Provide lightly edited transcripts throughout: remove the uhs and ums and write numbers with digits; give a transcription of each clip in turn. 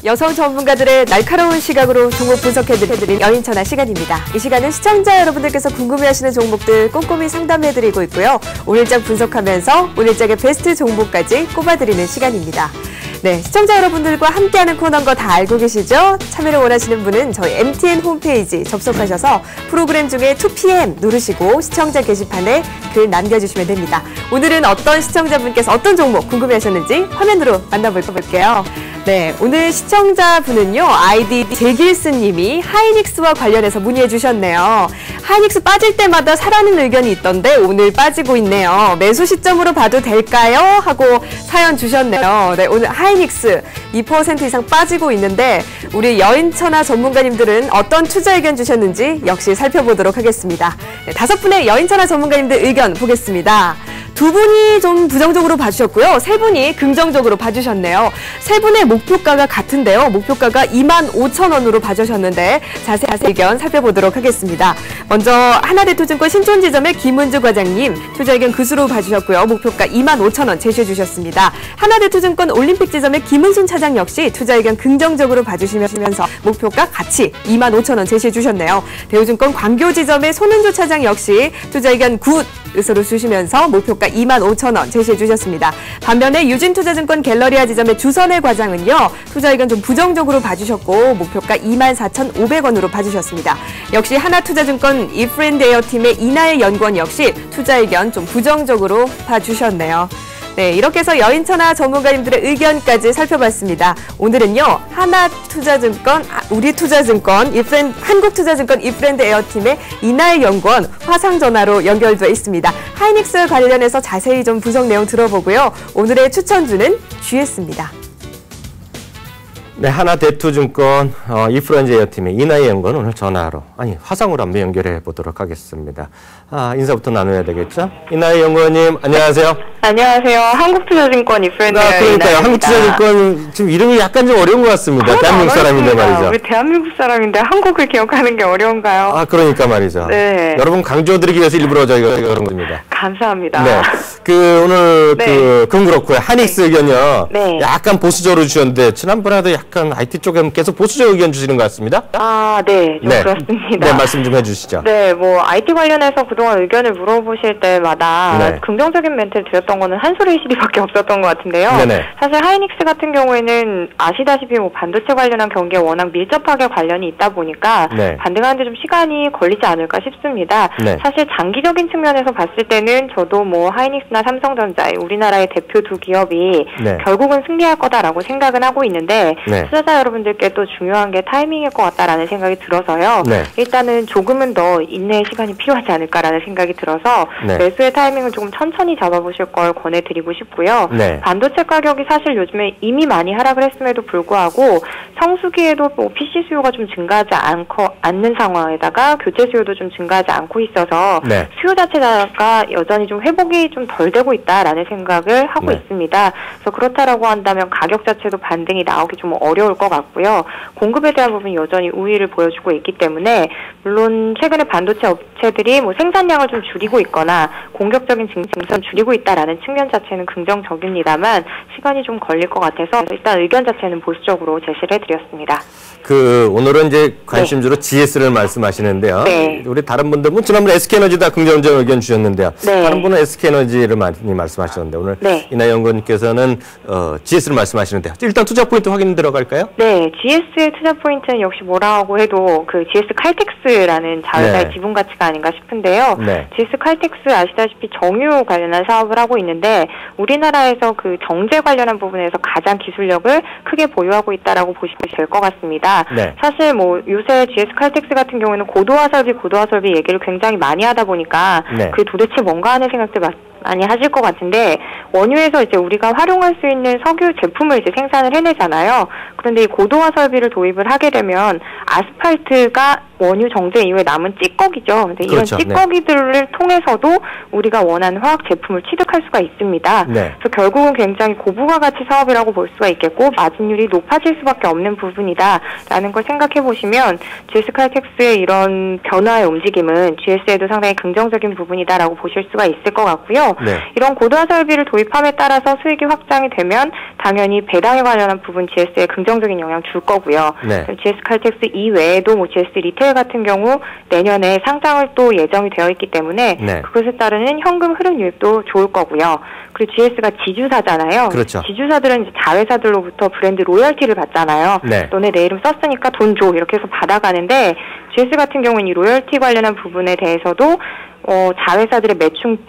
여성 전문가들의 날카로운 시각으로 종목 분석해드리는 여인천하 시간입니다. 이 시간은 시청자 여러분들께서 궁금해하시는 종목들 꼼꼼히 상담해드리고 있고요. 오늘장 분석하면서 오늘장의 베스트 종목까지 꼽아드리는 시간입니다. 네, 시청자 여러분들과 함께하는 코너인 거 다 알고 계시죠? 참여를 원하시는 분은 저희 MTN 홈페이지 접속하셔서 프로그램 중에 2PM 누르시고 시청자 게시판에 글 남겨주시면 됩니다. 오늘은 어떤 시청자분께서 어떤 종목 궁금해하셨는지 화면으로 만나볼게요. 네, 오늘 시청자분은요, 아이디 제길스님이 하이닉스와 관련해서 문의해 주셨네요. 하이닉스 빠질 때마다 사라는 의견이 있던데 오늘 빠지고 있네요. 매수 시점으로 봐도 될까요? 하고 사연 주셨네요. 네, 오늘 하이닉스 2% 이상 빠지고 있는데 우리 여인천하 전문가님들은 어떤 투자 의견 주셨는지 역시 살펴보도록 하겠습니다. 네, 5분의 여인천하 전문가님들 의견 보겠습니다. 2분이 좀 부정적으로 봐주셨고요. 3분이 긍정적으로 봐주셨네요. 3분의 목표가가 같은데요. 목표가가 25,000원으로 봐주셨는데 자세한 의견 살펴보도록 하겠습니다. 먼저 하나대투증권 신촌지점의 김은주 과장님 투자 의견 그수로 봐주셨고요. 목표가 25,000원 제시해 주셨습니다. 하나대투증권 올림픽지점의 김은순 차장 역시 투자 의견 긍정적으로 봐주시면서 목표가 같이 25,000원 제시해 주셨네요. 대우증권 광교지점의 손은주 차장 역시 투자 의견 굿으로 주시면서 목표가 25,000원 제시해 주셨습니다. 반면에 유진투자증권 갤러리아 지점의 주선혜 과장은요. 투자 의견 좀 부정적으로 봐주셨고 목표가 24,500원으로 봐주셨습니다. 역시 하나투자증권 이프렌드에어팀의 이나혜 연구원 역시 투자 의견 좀 부정적으로 봐주셨네요. 네, 이렇게 해서 여인천하 전문가님들의 의견까지 살펴봤습니다. 오늘은요, 하나투자증권, 우리투자증권, 한국투자증권 이프렌드 에어팀의 이나혜 연구원 화상전화로 연결되어 있습니다. 하이닉스 관련해서 자세히 좀 분석 내용 들어보고요. 오늘의 추천주는 GS입니다. 네, 하나대투증권 이프렌드 에어팀의 이나혜 연구원 오늘 전화로, 화상으로 한번 연결해 보도록 하겠습니다. 인사부터 나눠야 되겠죠? 이나혜 연구원님, 안녕하세요. 안녕하세요. 한국투자증권 이프렌드 그러니까요. 한국투자증권 지금 이름이 약간 좀 어려운 것 같습니다. 대한민국 사람인데 말이죠. 우리 대한민국 사람인데 한국을 기억하는 게 어려운가요? 그러니까 말이죠. 네. 여러분 강조드리기 위해서 일부러 저희가 그런 겁니다. 감사합니다. 네. 오늘 그건 그렇고요. 하이닉스 의견요. 네. 약간 보수적으로 주셨는데 지난번에도 약간 IT 쪽에 계속 보수적 의견 주시는 것 같습니다. 네. 좀 그렇습니다. 네, 말씀 좀 해주시죠. 네, IT 관련해서 그동안 의견을 물어보실 때마다 긍정적인 멘트를 드렸던 거는 한 소리밖에 없었던 것 같은데요. 네네. 사실 하이닉스 같은 경우에는 아시다시피 반도체 관련한 경기에 워낙 밀접하게 관련이 있다 보니까 반등하는데 좀 시간이 걸리지 않을까 싶습니다. 사실 장기적인 측면에서 봤을 때는 저도 하이닉스나 삼성전자, 우리나라의 대표 두 기업이 결국은 승리할 거다라고 생각은 하고 있는데 투자자 여러분들께 또 중요한 게 타이밍일 것 같다라는 생각이 들어서요. 일단은 조금은 더 인내의 시간이 필요하지 않을까라는 생각이 들어서 매수의 타이밍을 조금 천천히 잡아보실 걸 권해드리고 싶고요. 반도체 가격이 사실 요즘에 이미 많이 하락을 했음에도 불구하고 성수기에도 PC 수요가 좀 증가하지 않는 상황에다가 교체 수요도 좀 증가하지 않고 있어서 수요 자체가 여전히 좀 회복이 좀 덜 되고 있다라는 생각을 하고 있습니다. 그래서 그렇다라고 한다면 가격 자체도 반등이 나오기 좀 어려울 것 같고요. 공급에 대한 부분이 여전히 우위를 보여주고 있기 때문에 물론 최근에 반도체 업체들이 생산량을 좀 줄이고 있거나 공격적인 증설을 줄이고 있다라는 측면 자체는 긍정적입니다만 시간이 좀 걸릴 것 같아서 일단 의견 자체는 보수적으로 제시를 해드렸습니다. 오늘은 이제 관심주로 GS를 말씀하시는데요. 우리 다른 분들은 지난번에 SK에너지다 긍정적 의견 주셨는데요. 다른 분은 SK에너지를 많이 말씀하셨는데 오늘 이나혜 연구원님께서는 GS를 말씀하시는데요. 일단 투자 포인트 확인 들어갈까요? 네, GS의 투자 포인트는 역시 뭐라고 해도 GS 칼텍스라는 자회사의 지분 가치가 아닌가 싶은데요. GS 칼텍스 아시다시피 정유 관련한 사업을 하고 있는데 우리나라에서 정제 관련한 부분에서 가장 기술력을 크게 보유하고 있다라고 보시면 될 것 같습니다. 사실 요새 GS 칼텍스 같은 경우에는 고도화 설비 얘기를 굉장히 많이 하다 보니까 그게 도대체 뭔가 하는 생각들 많이 하실 것 같은데 원유에서 이제 우리가 활용할 수 있는 석유 제품을 이제 생산을 해내잖아요. 그런데 이 고도화 설비를 도입을 하게 되면 아스팔트가 원유 정제 이후에 남은 찌꺼기죠. 근데 이런 찌꺼기들을 통해서도 우리가 원하는 화학 제품을 취득할 수가 있습니다. 그래서 결국은 굉장히 고부가가치 사업이라고 볼 수가 있겠고 마진율이 높아질 수밖에 없는 부분이다라는 걸 생각해 보시면 GS 칼텍스의 이런 변화의 움직임은 GS에도 상당히 긍정적인 부분이다라고 보실 수가 있을 것 같고요. 있는데요. 네. 이런 고도화 설비를 도입함에 따라서 수익이 확장이 되면 당연히 배당에 관련한 부분 GS에 긍정적인 영향 줄 거고요. 네. GS 칼텍스 이외에도 뭐 GS 리테일 같은 경우 내년에 상장을 또 예정이 되어 있기 때문에 네. 그것에 따르는 현금 흐름 유입도 좋을 거고요. 그리고 GS가 지주사잖아요. 그렇죠. 지주사들은 이제 자회사들로부터 브랜드 로열티를 받잖아요. 네. 너네 내 이름 썼으니까 돈 줘 이렇게 해서 받아가는데 GS 같은 경우는 이 로열티 관련한 부분에 대해서도 자회사들의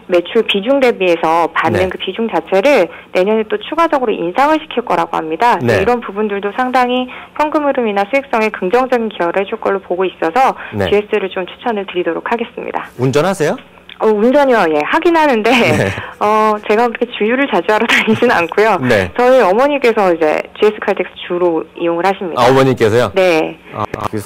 매출 비중 대비해서 받는 네. 그 비중 자체를 내년에 또 추가적으로 인상을 시킬 거라고 합니다. 네. 이런 부분들도 상당히 현금 흐름이나 수익성에 긍정적인 기여를 해줄 걸로 보고 있어서 네. GS를 좀 추천을 드리도록 하겠습니다. 운전하세요? 운전이요, 예, 하긴 하는데, 네. 제가 그렇게 주유를 자주 하러 다니지는 않고요. 네. 저희 어머니께서 이제 GS 칼텍스 주로 이용을 하십니다. 아, 어머니께서요? 네.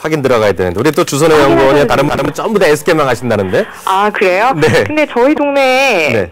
확인 들어가야 되는데. 우리 또 주선의 연구원이나 다른 분은 전부 다 SK만 가신다는데? 아, 그래요? 네. 근데 저희 동네에 네.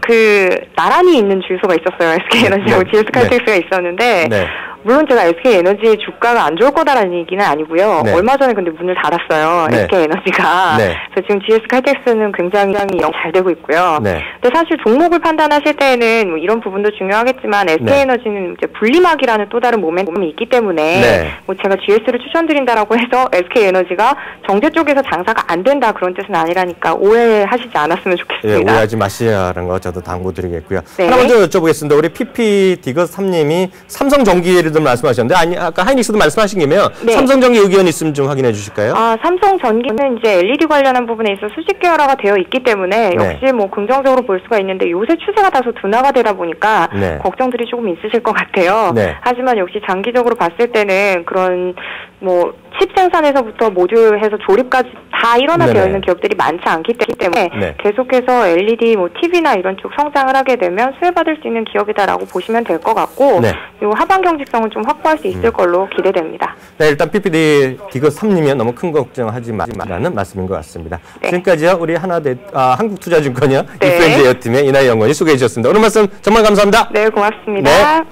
나란히 있는 주유소가 있었어요. SK에너지하고 네. GS 칼텍스가 있었는데, 네. 물론 제가 SK에너지의 주가가 안 좋을 거다라는 얘기는 아니고요. 네. 얼마 전에 근데 문을 닫았어요. 네. SK에너지가. 네. 그래서 지금 GS 칼텍스는 굉장히 잘 되고 있고요. 네. 근데 사실 종목을 판단하실 때는 뭐 이런 부분도 중요하겠지만 SK에너지는 이제 분리막이라는 또 다른 모멘텀이 있기 때문에 네. 뭐 제가 GS를 추천드린다라고 해서 SK에너지가 정제 쪽에서 장사가 안 된다 그런 뜻은 아니라니까 오해하시지 않았으면 좋겠습니다. 예, 오해하지 마시라는 거 저도 당부드리겠고요. 네. 하나 먼저 여쭤보겠습니다. 우리 PP디거3님이 삼성전기를 말씀하셨는데 아까 하이닉스도 말씀하신 김에요. 네. 삼성전기 의견 있으면 좀 확인해 주실까요? 삼성전기는 이제 LED 관련한 부분에 있어 수직 계열화가 되어 있기 때문에 네. 역시 뭐 긍정적으로 볼 수가 있는데 요새 추세가 다소 둔화가 되다 보니까 네. 걱정들이 조금 있으실 것 같아요. 네. 하지만 역시 장기적으로 봤을 때는 그런 뭐 칩 생산에서부터 모듈해서 조립까지 다 일어나 되어 있는 기업들이 많지 않기 때문에 네. 계속해서 LED 뭐 TV나 이런 쪽 성장을 하게 되면 수혜받을 수 있는 기업이다라고 보시면 될 것 같고 네. 요 하반 경직성은 좀 확보할 수 있을 걸로 기대됩니다. 네, 일단 PP디거3님이 너무 큰 걱정하지 말라는 말씀인 것 같습니다. 네. 지금까지요 우리 한국투자증권이요 네. 이프렌즈 에어팀의 이나희 연구원이 소개해 주셨습니다. 오늘 말씀 정말 감사합니다. 네, 고맙습니다. 네.